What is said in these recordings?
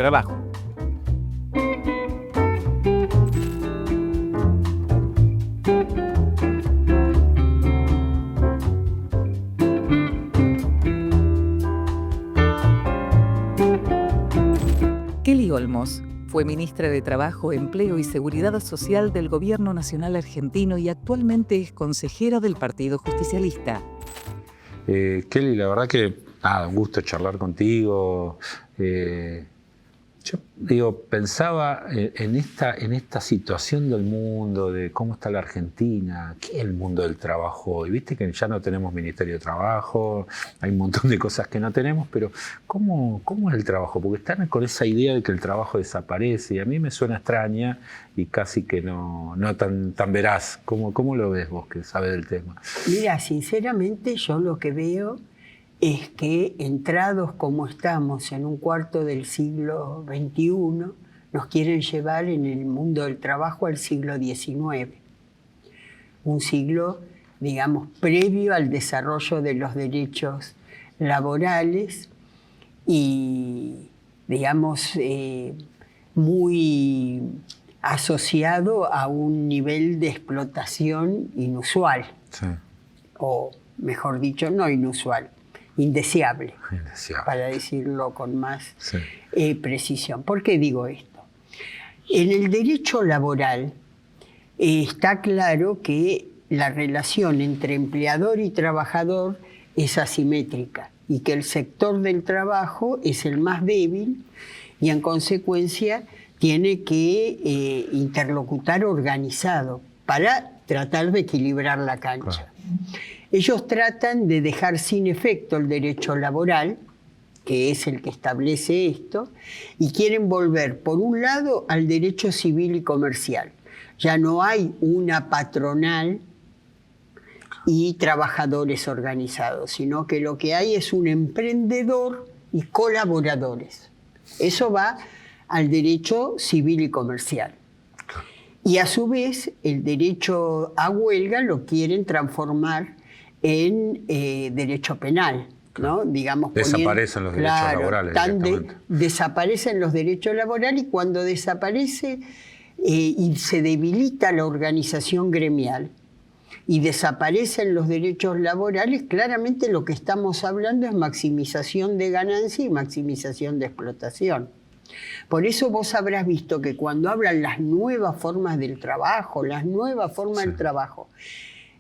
trabajo. Kelly Olmos fue ministra de Trabajo, Empleo y Seguridad Social del Gobierno Nacional Argentino y actualmente es consejera del Partido Justicialista. Kelly, la verdad que un gusto charlar contigo. Yo pensaba en esta situación del mundo, de cómo está la Argentina, qué es el mundo del trabajo hoy. Viste que ya no tenemos Ministerio de Trabajo, hay un montón de cosas que no tenemos, pero ¿cómo es el trabajo? Porque están con esa idea de que el trabajo desaparece y a mí me suena extraña y casi que no tan veraz. ¿Cómo lo ves vos que sabes del tema? Mira, sinceramente yo lo que veo es que entrados como estamos en un cuarto del siglo XXI, nos quieren llevar en el mundo del trabajo al siglo XIX. Un siglo, digamos, previo al desarrollo de los derechos laborales y, digamos, muy asociado a un nivel de explotación inusual. Sí. O, mejor dicho, no inusual. Indeseable, para decirlo con más precisión. ¿Por qué digo esto? En el derecho laboral está claro que la relación entre empleador y trabajador es asimétrica y que el sector del trabajo es el más débil y en consecuencia tiene que interlocutar organizado para tratar de equilibrar la cancha. Ellos tratan de dejar sin efecto el derecho laboral, que es el que establece esto, y quieren volver, por un lado, al derecho civil y comercial. Ya no hay una patronal y trabajadores organizados, sino que lo que hay es un emprendedor y colaboradores. Eso va al derecho civil y comercial. Y a su vez, el derecho a huelga lo quieren transformar en derecho penal, ¿no? Digamos, desaparecen los derechos laborales. Desaparecen los derechos laborales y cuando desaparece y se debilita la organización gremial y desaparecen los derechos laborales, claramente lo que estamos hablando es maximización de ganancia y maximización de explotación. Por eso vos habrás visto que cuando hablan las nuevas formas del trabajo,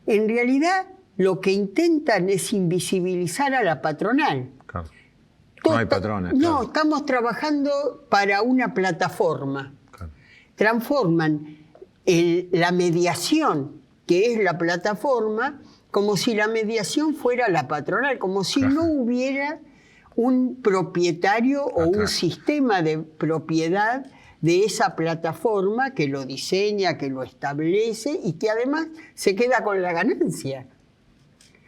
en realidad lo que intentan es invisibilizar a la patronal. Claro. No hay patrones. No, claro. Estamos trabajando para una plataforma. Claro. Transforman la mediación, que es la plataforma, como si la mediación fuera la patronal, como si no hubiera un propietario o un sistema de propiedad de esa plataforma que lo diseña, que lo establece y que además se queda con la ganancia.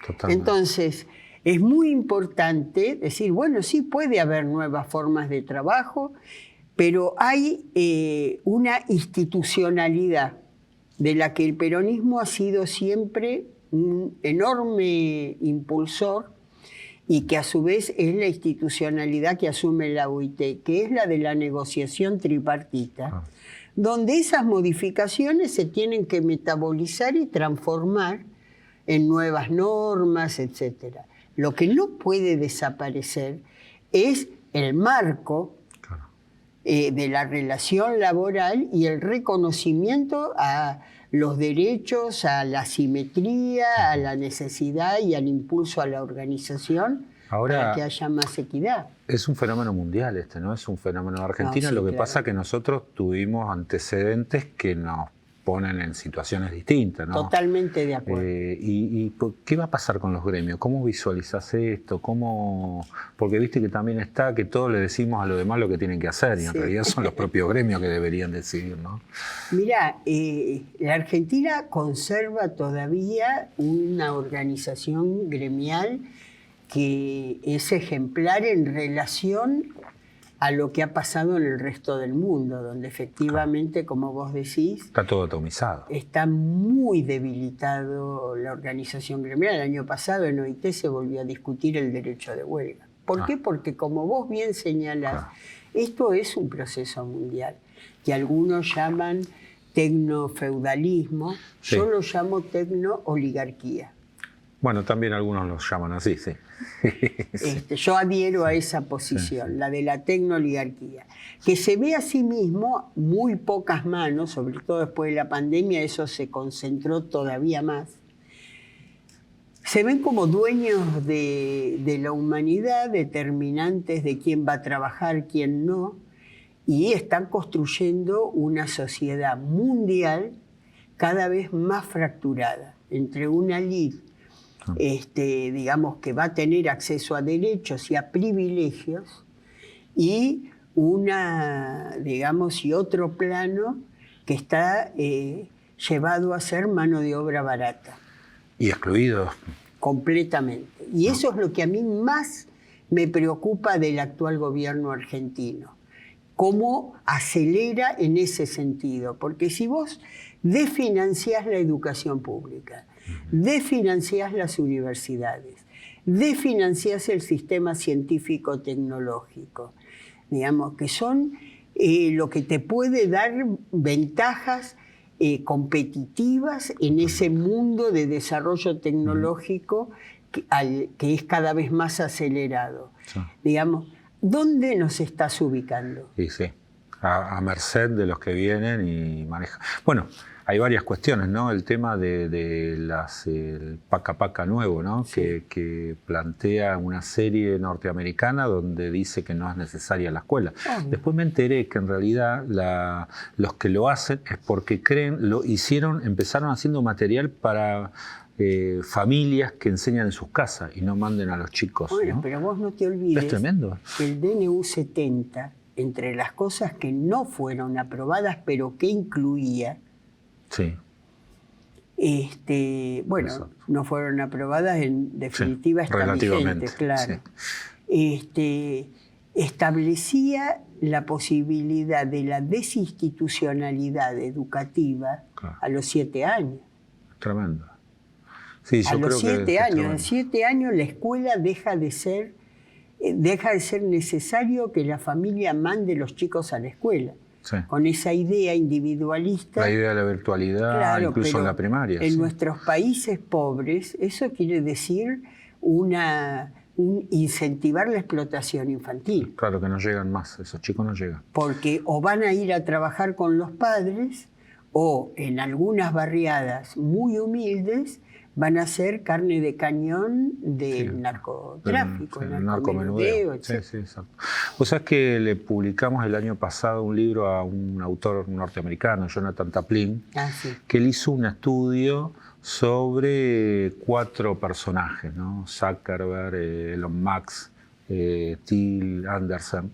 Totalmente. Entonces, es muy importante decir, bueno, sí puede haber nuevas formas de trabajo, pero hay una institucionalidad de la que el peronismo ha sido siempre un enorme impulsor y que a su vez es la institucionalidad que asume la OIT, que es la de la negociación tripartita, donde esas modificaciones se tienen que metabolizar y transformar en nuevas normas, etc. Lo que no puede desaparecer es el marco de la relación laboral y el reconocimiento a los derechos, a la simetría, a la necesidad y al impulso a la organización para que haya más equidad. Es un fenómeno mundial ¿no? Es un fenómeno de Argentina. Lo que pasa es que nosotros tuvimos antecedentes que nos ponen en situaciones distintas, ¿no? Totalmente de acuerdo. ¿Y qué va a pasar con los gremios? ¿Cómo visualizás esto? Porque viste que también está que todos le decimos a los demás lo que tienen que hacer y en realidad son los propios gremios que deberían decidir, ¿no? Mirá, la Argentina conserva todavía una organización gremial que es ejemplar en relación a lo que ha pasado en el resto del mundo, donde efectivamente, como vos decís... Está todo atomizado. Está muy debilitado la organización gremial. El año pasado en OIT se volvió a discutir el derecho de huelga. ¿Por qué? Porque como vos bien señalás, esto es un proceso mundial, que algunos llaman tecnofeudalismo, yo lo llamo tecno-oligarquía. Bueno, también algunos los llaman así, sí. Yo adhiero a esa posición, la de la tecno-oligarquía, que se ve a sí mismo muy pocas manos, sobre todo después de la pandemia, eso se concentró todavía más. Se ven como dueños de la humanidad, determinantes de quién va a trabajar, quién no, y están construyendo una sociedad mundial cada vez más fracturada entre una élite, digamos, que va a tener acceso a derechos y a privilegios, y digamos, y otro plano que está llevado a ser mano de obra barata. Y excluidos. Completamente. Y eso es lo que a mí más me preocupa del actual gobierno argentino. Cómo acelera en ese sentido. Porque si vos desfinanciás la educación pública, desfinanciás las universidades, desfinanciás el sistema científico-tecnológico, digamos, que son lo que te puede dar ventajas competitivas en ese mundo de desarrollo tecnológico que es cada vez más acelerado. Sí. Digamos, ¿dónde nos estás ubicando? Sí, sí, a merced de los que vienen y manejan. Bueno, hay varias cuestiones, ¿no? El tema de el Paca nuevo, ¿no? Sí. Que plantea una serie norteamericana donde dice que no es necesaria la escuela. Después me enteré que en realidad los que lo hacen es porque creen, empezaron haciendo material para familias que enseñan en sus casas y no manden a los chicos. Bueno, ¿no? Pero vos no te olvides es tremendo. Que el DNU 70, entre las cosas que no fueron aprobadas, pero que incluía, sí. Bueno, exacto, no fueron aprobadas, en definitiva, sí, están vigentes, claro. Sí. Establecía la posibilidad de la desinstitucionalidad educativa, claro, a los 7 años. Tremendo. Sí, yo a los creo 7 años. A 7 años la escuela deja de ser necesario que la familia mande los chicos a la escuela. Sí. Con esa idea individualista. La idea de la virtualidad, claro, incluso en la primaria. En nuestros países pobres, eso quiere decir incentivar la explotación infantil. Claro que no llegan más, esos chicos no llegan. Porque o van a ir a trabajar con los padres, o en algunas barriadas muy humildes van a ser carne de cañón del narcotráfico, el narcomenudeo. Sí, exacto. Vos sabés que le publicamos el año pasado un libro a un autor norteamericano, Jonathan Taplin, que él hizo un estudio sobre 4 personajes, ¿no? Zuckerberg, Elon Musk, Thiel, Anderson,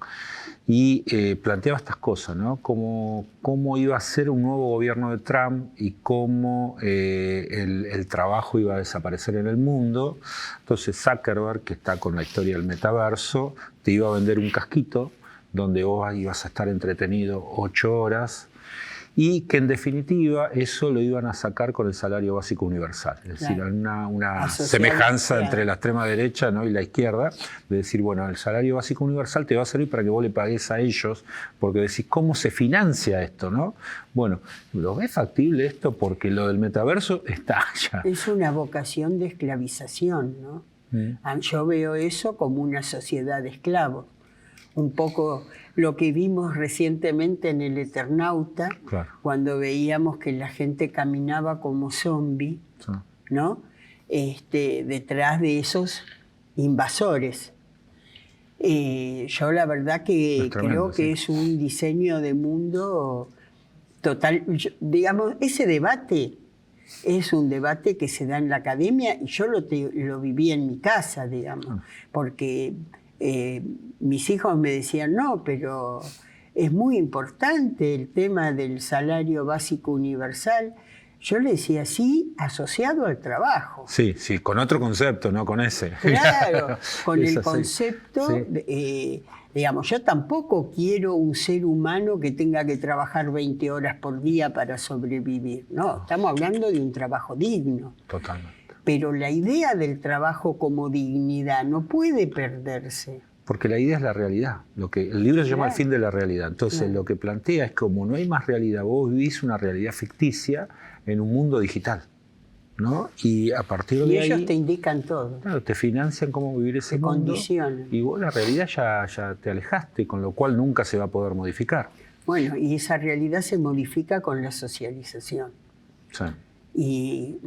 y planteaba estas cosas, ¿no? Cómo iba a ser un nuevo gobierno de Trump y cómo el trabajo iba a desaparecer en el mundo. Entonces Zuckerberg, que está con la historia del metaverso, te iba a vender un casquito donde vos ibas a estar entretenido 8 horas, y que en definitiva eso lo iban a sacar con el salario básico universal. Es decir, una semejanza entre la extrema derecha, ¿no? y la izquierda, de decir, bueno, el salario básico universal te va a servir para que vos le pagues a ellos, porque decís, ¿cómo se financia esto? ¿No? Bueno, ¿lo ves factible esto? Porque lo del metaverso está allá. Es una vocación de esclavización, ¿no? Yo veo eso como una sociedad de esclavos. Un poco lo que vimos recientemente en El Eternauta, claro, cuando veíamos que la gente caminaba como zombie, sí, ¿no? Detrás de esos invasores. Yo la verdad que creo que es un diseño de mundo total. Digamos, ese debate es un debate que se da en la academia y yo lo viví en mi casa, digamos, porque mis hijos me decían, no, pero es muy importante el tema del salario básico universal. Yo le decía, sí, asociado al trabajo. Sí, sí, con otro concepto, no con ese. Claro, con el concepto, sí, digamos, yo tampoco quiero un ser humano que tenga que trabajar 20 horas por día para sobrevivir. No, estamos hablando de un trabajo digno. Totalmente. pero la idea del trabajo como dignidad no puede perderse. Porque la idea es la realidad. El libro se llama El fin de la realidad. Entonces, Claro. lo que plantea es como no hay más realidad, vos vivís una realidad ficticia en un mundo digital, ¿no? Y a partir Y de ellos ahí, te indican todo. claro, te financian cómo vivir ese Te mundo. condicionan. Y vos la realidad ya te alejaste, con lo cual nunca se va a poder modificar. Bueno, y esa realidad se modifica con la socialización. Sí. Y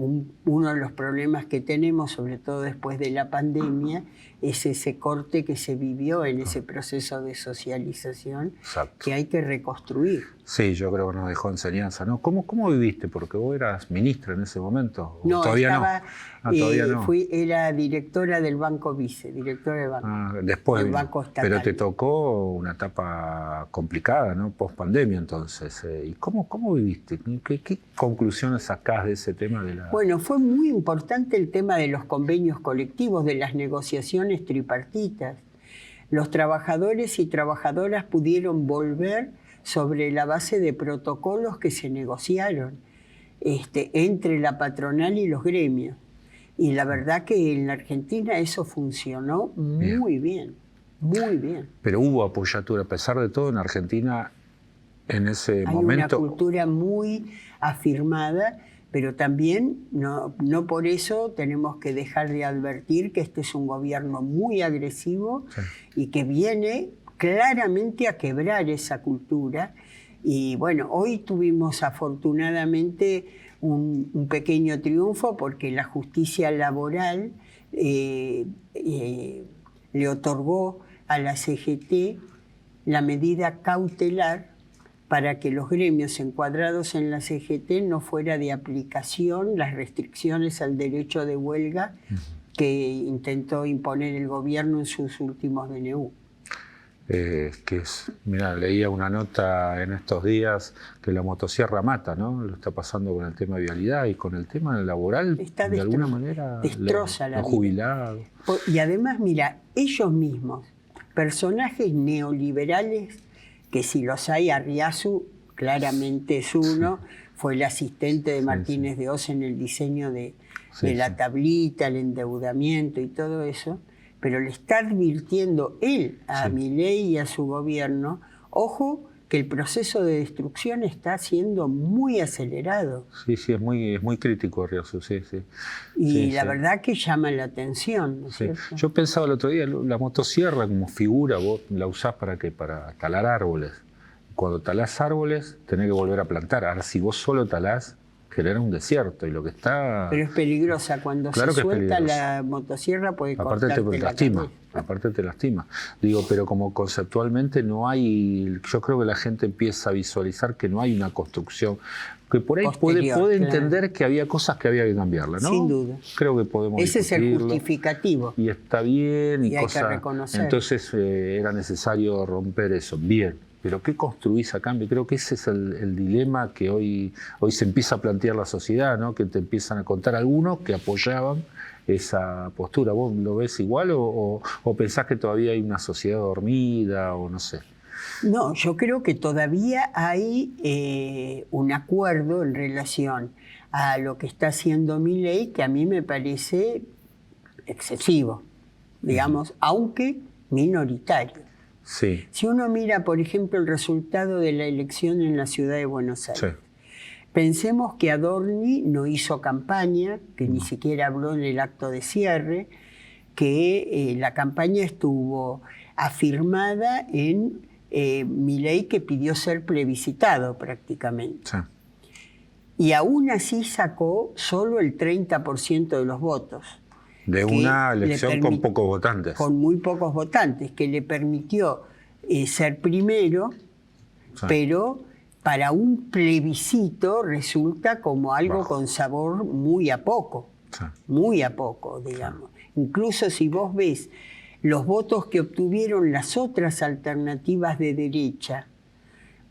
uno de los problemas que tenemos, sobre todo después de la pandemia, es ese corte que se vivió en ese proceso de socialización Exacto. que hay que reconstruir. Sí, yo creo que nos dejó enseñanza, ¿no? ¿Cómo viviste? Porque vos eras ministra en ese momento. ¿O No, todavía estaba, no? Ah, todavía no. Era directora del Banco Vice, directora del banco. Después del vino. Banco Estatal. Pero te tocó una etapa complicada, ¿no? Post pandemia, entonces. ¿Y cómo viviste? ¿Qué conclusiones sacás de ese tema de la...? Bueno, fue muy importante el tema de los convenios colectivos, de las negociaciones tripartitas. Los trabajadores y trabajadoras pudieron volver sobre la base de protocolos que se negociaron entre la patronal y los gremios. Y la verdad que en la Argentina eso funcionó muy bien, muy bien. Pero hubo apoyatura, a pesar de todo, en Argentina, en ese Hay momento... una cultura muy afirmada, pero también no por eso tenemos que dejar de advertir que este es un gobierno muy agresivo y que viene claramente a quebrar esa cultura. Y bueno, hoy tuvimos afortunadamente un pequeño triunfo porque la justicia laboral le otorgó a la CGT la medida cautelar para que los gremios encuadrados en la CGT no fuera de aplicación las restricciones al derecho de huelga que intentó imponer el gobierno en sus últimos DNU. Mirá, leía una nota en estos días que la motosierra mata, ¿no? Lo está pasando con el tema de vialidad y con el tema laboral, de alguna manera, destroza la los vida. jubilados. Y además, mira, ellos mismos, personajes neoliberales, que si los hay, Arriazu claramente es uno, fue el asistente de Martínez de Oz en el diseño de la tablita, el endeudamiento y todo eso, pero le está advirtiendo él a Milei y a su gobierno, ojo, que el proceso de destrucción está siendo muy acelerado. Sí, es muy crítico Arriazu, sí. Y la verdad que llama la atención, ¿no es cierto? Yo pensaba el otro día, la motosierra como figura, vos la usás ¿para qué? Para talar árboles. Cuando talás árboles, tenés que volver a plantar. Ahora, si vos solo talás, genera un desierto y lo que está... Pero es peligrosa, cuando Claro se que es suelta peligroso. la motosierra puede Aparte cortarte te la lastima, cabeza. aparte te lastima. Digo, pero como conceptualmente no hay... Yo creo que la gente empieza a visualizar que no hay una construcción, que por ahí Posterior, puede claro. entender que había cosas que había que cambiarlas, ¿no? Sin duda. Creo que podemos Ese es el discutirlo. justificativo. Y está bien Y hay que cosas... reconocer. Entonces era necesario romper eso. Bien. Pero ¿qué construís a cambio? Creo que ese es el dilema que hoy se empieza a plantear la sociedad, ¿no? Que te empiezan a contar algunos que apoyaban esa postura. ¿Vos lo ves igual o pensás que todavía hay una sociedad dormida o no sé? No, yo creo que todavía hay un acuerdo en relación a lo que está haciendo Milei que a mí me parece excesivo, digamos, aunque minoritario. Sí. Si uno mira, por ejemplo, el resultado de la elección en la ciudad de Buenos Aires, pensemos que Adorni no hizo campaña, que ni siquiera habló en el acto de cierre, que la campaña estuvo afirmada en Milei, que pidió ser plebiscitado prácticamente. Sí. Y aún así sacó solo el 30% de los votos. De una elección con pocos votantes. Con muy pocos votantes, que le permitió ser primero, pero para un plebiscito resulta como algo con sabor muy a poco, digamos. Incluso si vos ves los votos que obtuvieron las otras alternativas de derecha,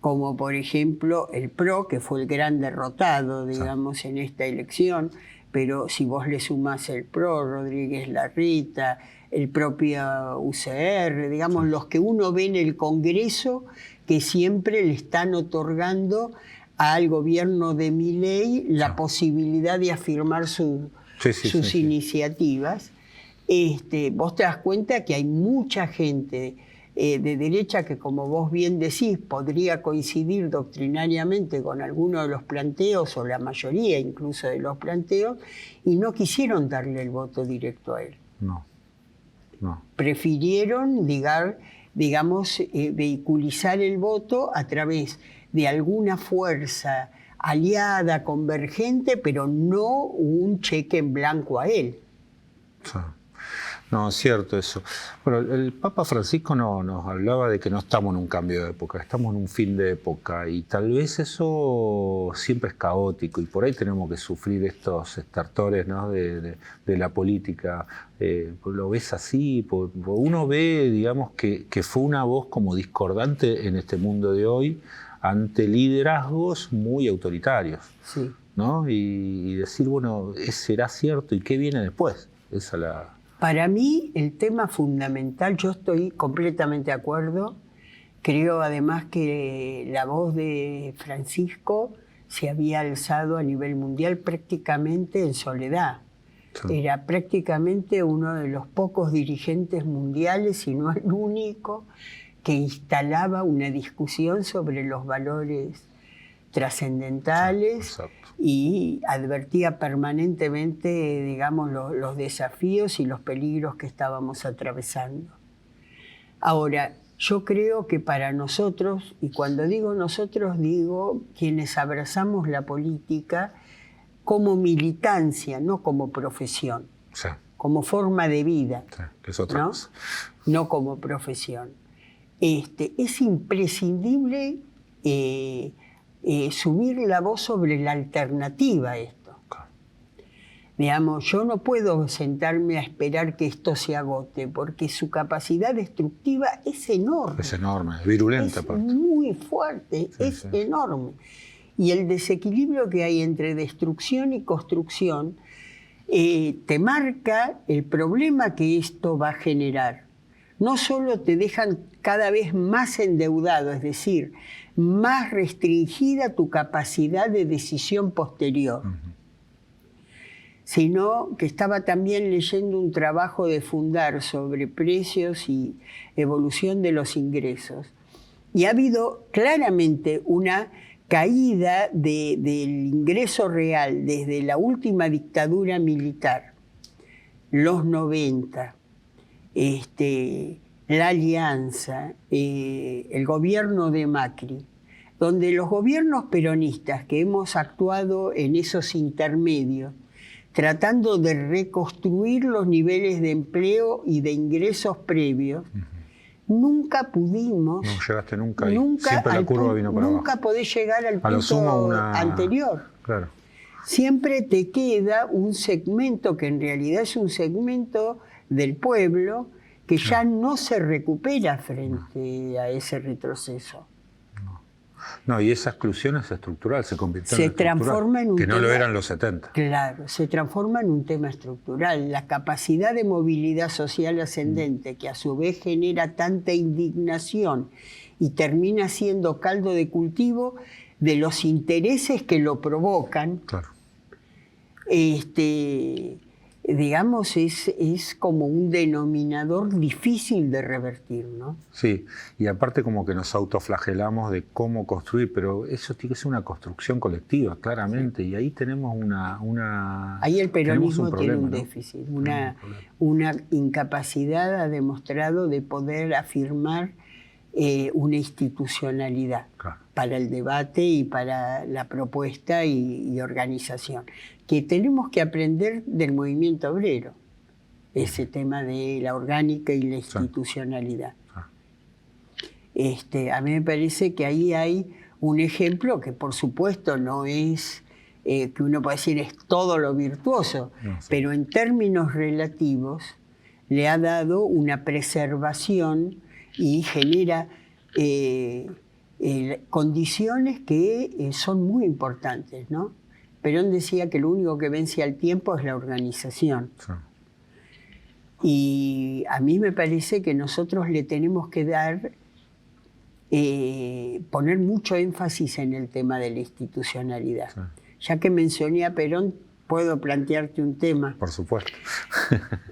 como por ejemplo el PRO, que fue el gran derrotado, digamos, en esta elección, pero si vos le sumás el PRO, Rodríguez Larreta, el propio UCR, digamos, los que uno ve en el Congreso que siempre le están otorgando al gobierno de Milei la posibilidad de afirmar su sus iniciativas, vos te das cuenta que hay mucha gente de derecha que, como vos bien decís, podría coincidir doctrinariamente con alguno de los planteos, o la mayoría incluso de los planteos, y no quisieron darle el voto directo a él. No. Prefirieron vehiculizar el voto a través de alguna fuerza aliada, convergente, pero no un cheque en blanco a él. Sí. No, es cierto eso. Bueno, el Papa Francisco nos hablaba de que no estamos en un cambio de época, estamos en un fin de época, y tal vez eso siempre es caótico, y por ahí tenemos que sufrir estos estertores, ¿no?, de la política. ¿Lo ves así? Uno ve, digamos, que fue una voz como discordante en este mundo de hoy ante liderazgos muy autoritarios, sí, ¿no? Y decir, bueno, ¿será cierto? ¿Y qué viene después? Esa la... Para mí, el tema fundamental, yo estoy completamente de acuerdo. Creo además que la voz de Francisco se había alzado a nivel mundial prácticamente en soledad. Sí. Era prácticamente uno de los pocos dirigentes mundiales, si no el único, que instalaba una discusión sobre los valores trascendentales, y advertía permanentemente, digamos, los desafíos y los peligros que estábamos atravesando. Ahora, yo creo que para nosotros, y cuando digo nosotros, digo quienes abrazamos la política como militancia, no como profesión, sí, como forma de vida, sí, que es otra cosa, no como profesión. Es imprescindible subir la voz sobre la alternativa a esto. Digamos, yo no puedo sentarme a esperar que esto se agote, porque su capacidad destructiva es enorme. Es enorme, es virulenta. Es muy fuerte, sí, es enorme. Y el desequilibrio que hay entre destrucción y construcción te marca el problema que esto va a generar. No solo te dejan cada vez más endeudado, es decir, más restringida tu capacidad de decisión posterior, sino que estaba también leyendo un trabajo de Fundar sobre precios y evolución de los ingresos. Y ha habido claramente una caída del ingreso real desde la última dictadura militar, los 90, la Alianza, el gobierno de Macri, donde los gobiernos peronistas que hemos actuado en esos intermedios, tratando de reconstruir los niveles de empleo y de ingresos previos, nunca pudimos... No llegaste nunca ahí. Siempre la curva vino para abajo. Nunca podés llegar al punto anterior. Claro. Siempre te queda un segmento que en realidad es un segmento del pueblo que ya no se recupera frente a ese retroceso. No, y esa exclusión es estructural, se convirtió en transforma en un que no tema, lo eran los 70. Claro, se transforma en un tema estructural. La capacidad de movilidad social ascendente, que a su vez genera tanta indignación y termina siendo caldo de cultivo de los intereses que lo provocan, claro. Digamos, es como un denominador difícil de revertir, ¿no? Sí, y aparte como que nos autoflagelamos de cómo construir, pero eso tiene que ser una construcción colectiva, claramente, sí. Y ahí tenemos ahí el peronismo problema, tiene un déficit, una incapacidad ha demostrado de poder afirmar una institucionalidad, claro, para el debate y para la propuesta y organización, que tenemos que aprender del movimiento obrero, ese tema de la orgánica y la institucionalidad. A mí me parece que ahí hay un ejemplo que por supuesto no es, que uno puede decir es todo lo virtuoso, no, sí, pero en términos relativos le ha dado una preservación y genera condiciones que son muy importantes, ¿no? Perón decía que lo único que vence al tiempo es la organización. Sí. Y a mí me parece que nosotros le tenemos que dar, poner mucho énfasis en el tema de la institucionalidad. Sí. Ya que mencioné a Perón, ¿Puedo plantearte un tema? Por supuesto.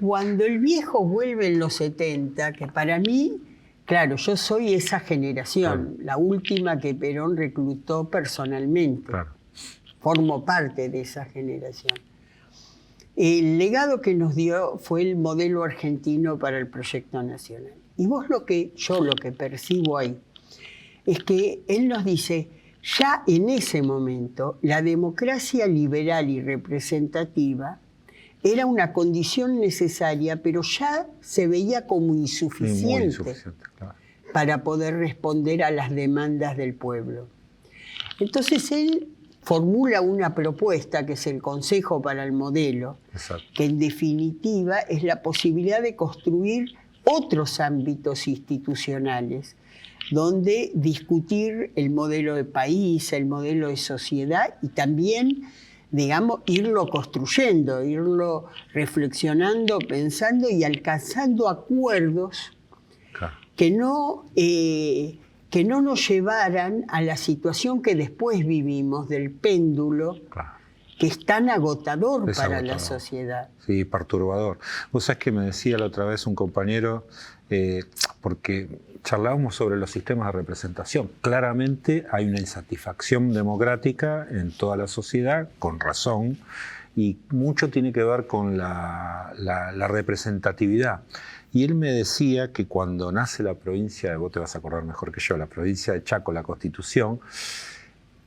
Cuando el viejo vuelve en los 70, que para mí, claro, yo soy esa generación, la última que Perón reclutó personalmente. Claro. Formo parte de esa generación. El legado que nos dio fue el modelo argentino para el proyecto nacional. Y yo lo que percibo ahí es que él nos dice, ya en ese momento, la democracia liberal y representativa era una condición necesaria, pero ya se veía como insuficiente, claro, para poder responder a las demandas del pueblo. Entonces él formula una propuesta que es el Consejo para el Modelo, exacto, que en definitiva es la posibilidad de construir otros ámbitos institucionales donde discutir el modelo de país, el modelo de sociedad y también, digamos, irlo construyendo, irlo reflexionando, pensando y alcanzando acuerdos claro, que no nos llevaran a la situación que después vivimos del péndulo, claro. que es tan agotador Es para agotador. la sociedad. Sí, perturbador. Vos sabés que me decía la otra vez un compañero, porque charlábamos sobre los sistemas de representación. Claramente hay una insatisfacción democrática en toda la sociedad, con razón, y mucho tiene que ver con la representatividad. Y él me decía que cuando nace la provincia, vos te vas a acordar mejor que yo, la provincia de Chaco, la Constitución,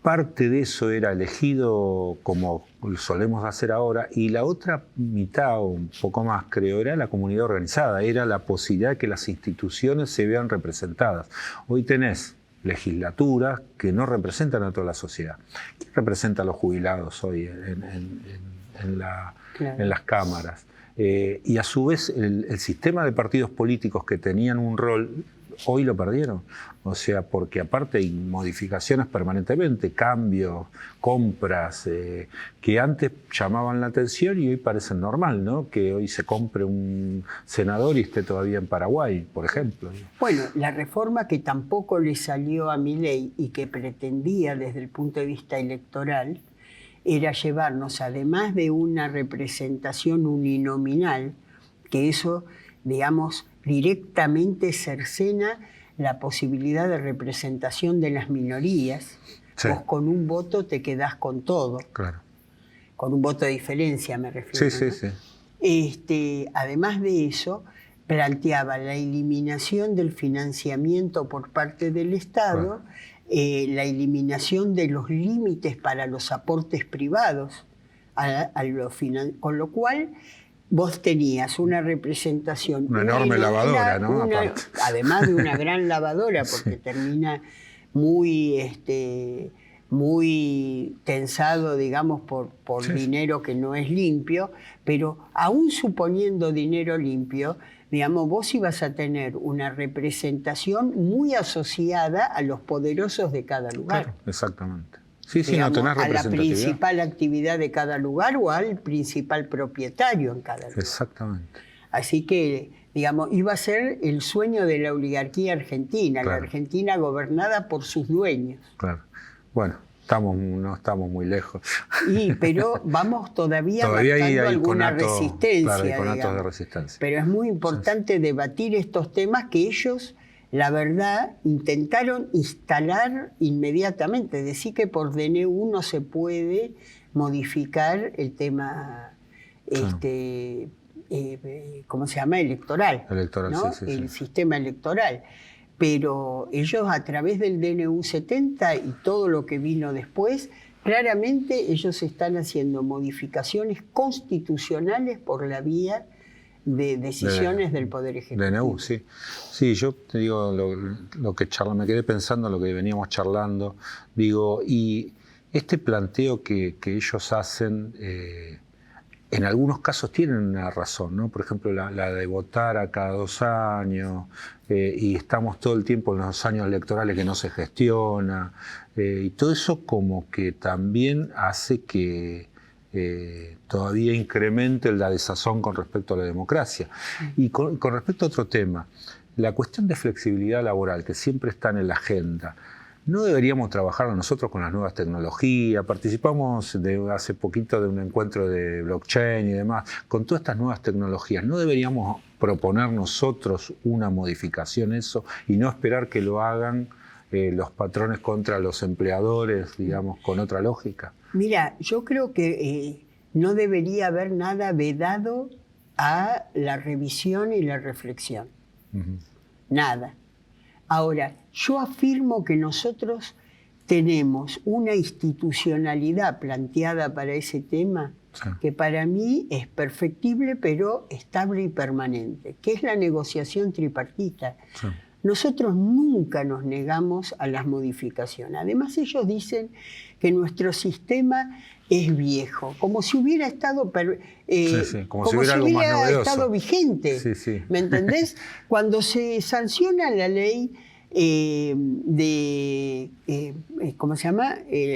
parte de eso era elegido como solemos hacer ahora, y la otra mitad, o un poco más creo, era la comunidad organizada, era la posibilidad de que las instituciones se vean representadas. Hoy tenés legislaturas que no representan a toda la sociedad. ¿Quién representa a los jubilados hoy en las cámaras? Y a su vez el sistema de partidos políticos que tenían un rol, hoy lo perdieron. O sea, porque aparte hay modificaciones permanentemente, cambios, compras, que antes llamaban la atención y hoy parecen normal, ¿no? Que hoy se compre un senador y esté todavía en Paraguay, por ejemplo. Bueno, la reforma que tampoco le salió a Milei y que pretendía desde el punto de vista electoral era llevarnos, además de una representación uninominal, que eso, digamos, directamente cercena la posibilidad de representación de las minorías. Sí. Vos con un voto te quedás con todo. Claro. Con un voto de diferencia me refiero. Sí, ¿no? sí, sí. Además de eso, planteaba la eliminación del financiamiento por parte del Estado, la eliminación de los límites para los aportes privados, con lo cual vos tenías una representación... Una enorme lavadora, ¿no? Además de una gran lavadora, porque termina muy tensado, digamos, por dinero que no es limpio, pero aún suponiendo dinero limpio, digamos, vos ibas a tener una representación muy asociada a los poderosos de cada lugar. Claro, exactamente. Sí, sí, Digamos, no tenés a la representatividad. principal actividad de cada lugar o al principal propietario en cada lugar. Exactamente. Así que, digamos, iba a ser el sueño de la oligarquía argentina, Claro. la Argentina gobernada por sus dueños. Claro. Bueno, no estamos muy lejos. Pero vamos todavía Todavía hay marcando alguna conatos, resistencia. claro, hay conatos digamos. de resistencia. Pero es muy importante debatir estos temas que ellos, la verdad, intentaron instalar inmediatamente. Decir que por DNU no se puede modificar el tema, ¿cómo se llama? Electoral. Electoral, ¿no? sí. El sistema electoral. Pero ellos a través del DNU 70 y todo lo que vino después, claramente ellos están haciendo modificaciones constitucionales por la vía de decisiones del Poder Ejecutivo. DNU, sí. Sí, yo te digo lo que me quedé pensando en lo que veníamos charlando, digo, y este planteo que ellos hacen, en algunos casos tienen una razón, ¿no? Por ejemplo, la de votar a cada 2 años, y estamos todo el tiempo en los años electorales que no se gestiona, y todo eso como que también hace que todavía incremente la desazón con respecto a la democracia. Y con respecto a otro tema, la cuestión de flexibilidad laboral, que siempre está en la agenda, no deberíamos trabajar nosotros con las nuevas tecnologías. Participamos hace poquito de un encuentro de blockchain y demás. Con todas estas nuevas tecnologías, ¿no deberíamos proponer nosotros una modificación eso y no esperar que lo hagan los patrones contra los empleadores, digamos, con otra lógica? Mira, yo creo que no debería haber nada vedado a la revisión y la reflexión. Nada. Ahora, yo afirmo que nosotros tenemos una institucionalidad planteada para ese tema que para mí es perfectible, pero estable y permanente, que es la negociación tripartita. Nosotros nunca nos negamos a las modificaciones. Además, ellos dicen que nuestro sistema es viejo, como si hubiera estado, como si hubiera estado vigente. ¿Me entendés? Cuando se sanciona la ley ¿cómo se llama?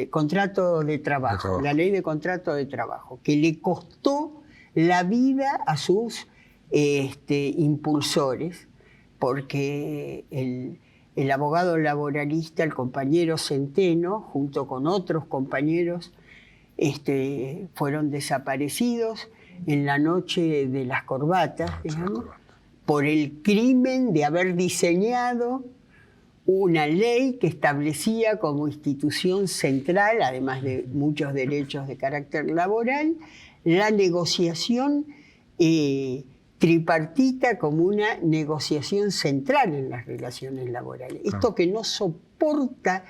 Contrato de trabajo, la ley de contrato de trabajo, que le costó la vida a sus impulsores, porque el abogado laboralista, el compañero Centeno, junto con otros compañeros, fueron desaparecidos en la noche de las corbatas, digamos, por el crimen de haber diseñado una ley que establecía como institución central, además de muchos derechos de carácter laboral, la negociación tripartita como una negociación central en las relaciones laborales. Esto que no soporta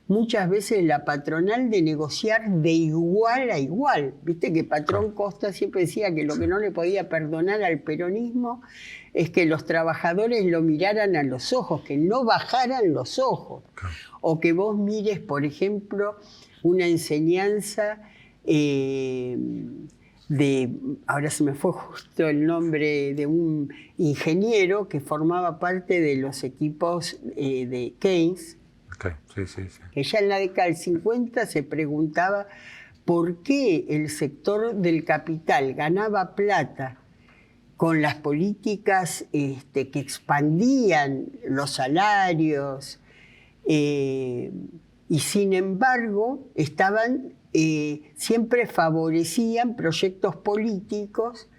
muchas veces la patronal de negociar de igual a igual. Viste que Patrón Costa siempre decía que lo que no le podía perdonar al peronismo es que los trabajadores lo miraran a los ojos, que no bajaran los ojos. O que vos mires, por ejemplo, una enseñanza ahora se me fue justo el nombre de un ingeniero que formaba parte de los equipos de Keynes, que ya en la década del 50 se preguntaba por qué el sector del capital ganaba plata con las políticas que expandían los salarios y sin embargo siempre favorecían proyectos políticos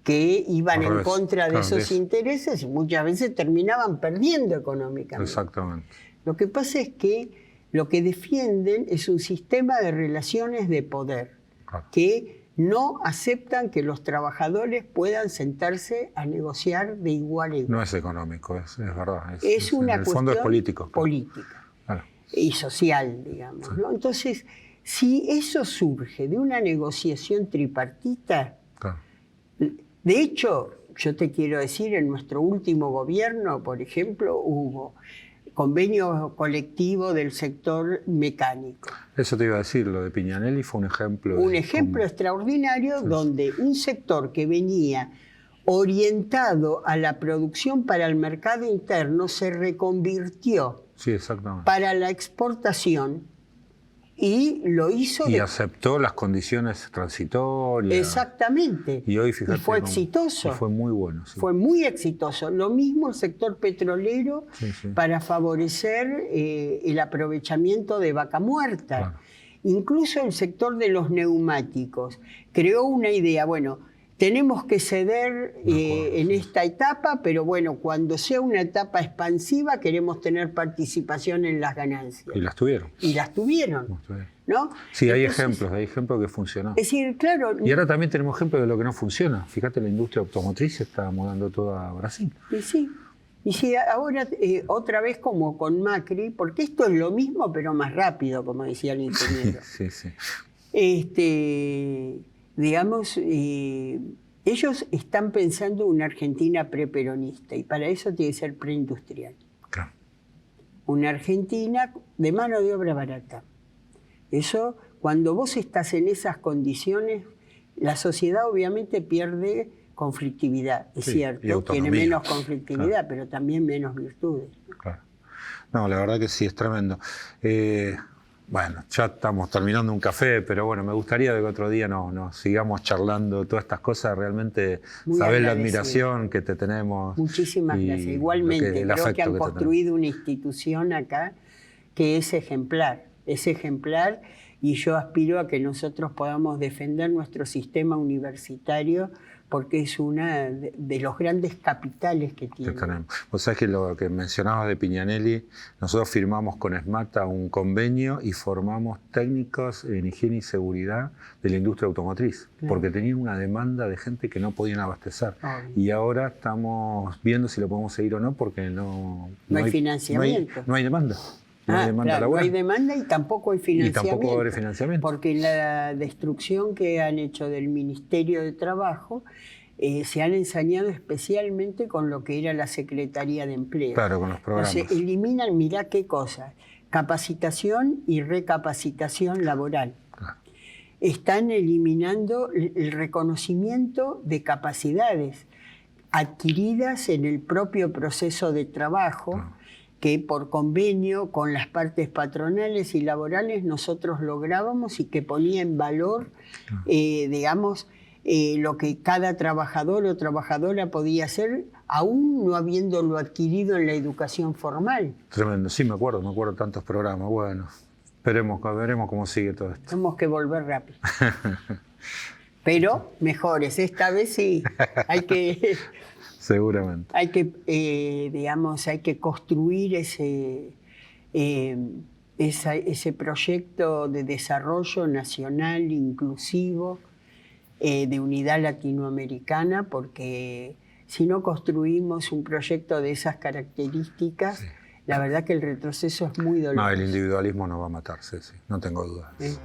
que iban en contra de esos intereses y muchas veces terminaban perdiendo económicamente. Exactamente. Lo que pasa es que lo que defienden es un sistema de relaciones de poder que no aceptan que los trabajadores puedan sentarse a negociar de igual a igual. No es económico, es verdad. Es una en el fondo es político. Política y social, digamos. ¿No? Entonces, si eso surge de una negociación tripartita, de hecho, yo te quiero decir, en nuestro último gobierno, por ejemplo, hubo convenio colectivo del sector mecánico. Eso te iba a decir, lo de Piñanelli fue un ejemplo. Un ejemplo extraordinario donde un sector que venía orientado a la producción para el mercado interno se reconvirtió para la exportación y lo hizo... Y aceptó las condiciones transitorias. Exactamente. Y hoy, fíjate, y fue exitoso. Y fue muy bueno. Fue muy exitoso. Lo mismo el sector petrolero para favorecer el aprovechamiento de vaca muerta. Incluso el sector de los neumáticos creó una idea, bueno, tenemos que ceder en esta etapa, pero bueno, cuando sea una etapa expansiva queremos tener participación en las ganancias. Y las tuvieron. Y las tuvieron. ¿No? Sí, hay ejemplos que funcionan. Es decir, claro... Y ahora también tenemos ejemplos de lo que no funciona. Fíjate, la industria automotriz se está mudando toda a Brasil. Y sí, ahora otra vez como con Macri, porque esto es lo mismo pero más rápido, como decía el ingeniero. Digamos, ellos están pensando una Argentina preperonista y para eso tiene que ser preindustrial. Una Argentina de mano de obra barata. Eso, cuando vos estás en esas condiciones, la sociedad obviamente pierde conflictividad, es cierto, tiene menos conflictividad, pero también menos virtudes. No, la verdad que sí, es tremendo. Bueno, ya estamos terminando un café, pero bueno, me gustaría que otro día nos sigamos charlando todas estas cosas. Realmente sabés la admiración que te tenemos. Muchísimas gracias. Igualmente, creo que han construido una institución acá que es ejemplar, y yo aspiro a que nosotros podamos defender nuestro sistema universitario porque es una de los grandes capitales que tiene. Vos sabés que lo que mencionabas de Pignanelli, nosotros firmamos con ESMATA un convenio y formamos técnicos en higiene y seguridad de la industria automotriz, porque tenían una demanda de gente que no podían abastecer. Y ahora estamos viendo si lo podemos seguir o no, porque no hay financiamiento. No hay demanda. No hay demanda no hay demanda y tampoco hay financiamiento. Y tampoco va a haber financiamiento. Porque la destrucción que han hecho del Ministerio de Trabajo se han ensañado especialmente con lo que era la Secretaría de Empleo. Claro, con los programas. Entonces, eliminan, mirá qué cosas, capacitación y recapacitación laboral. Claro. Están eliminando el reconocimiento de capacidades adquiridas en el propio proceso de trabajo. Claro. Que por convenio con las partes patronales y laborales nosotros lográbamos y que ponía en valor, lo que cada trabajador o trabajadora podía hacer, aún no habiéndolo adquirido en la educación formal. Tremendo, sí, me acuerdo tantos programas. Bueno, veremos cómo sigue todo esto. Tenemos que volver rápido. Pero mejores, esta vez sí, hay que... Seguramente. Hay que construir ese proyecto de desarrollo nacional inclusivo, de unidad latinoamericana, porque si no construimos un proyecto de esas características, la verdad que el retroceso es muy doloroso. No, el individualismo nos va a matar, sí, no tengo dudas.